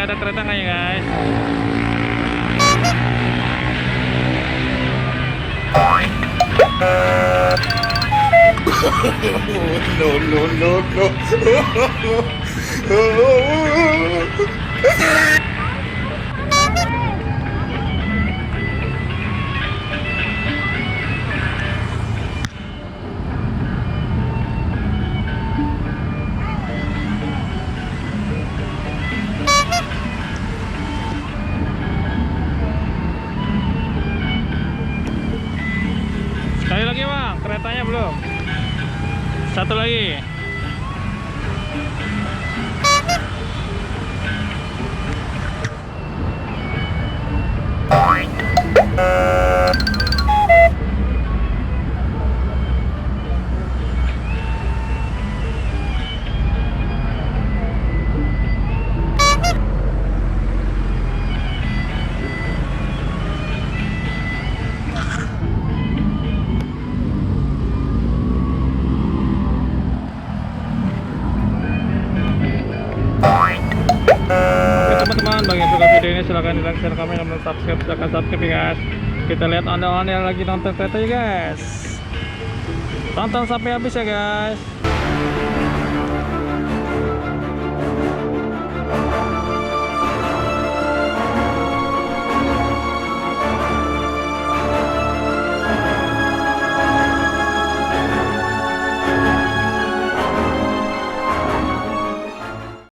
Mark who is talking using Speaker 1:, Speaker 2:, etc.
Speaker 1: ada kereta nggak ya guys?
Speaker 2: No, no, no, no.
Speaker 1: Sekali lagi bang, keretanya belum. Satu lagi. Teman-teman, bagi yang suka video ini silahkan di like, share, komen, dan subscribe. Silahkan subscribe ya guys. Kita lihat ondel-ondel lagi nonton kereta ya guys. Tonton sampai habis ya guys.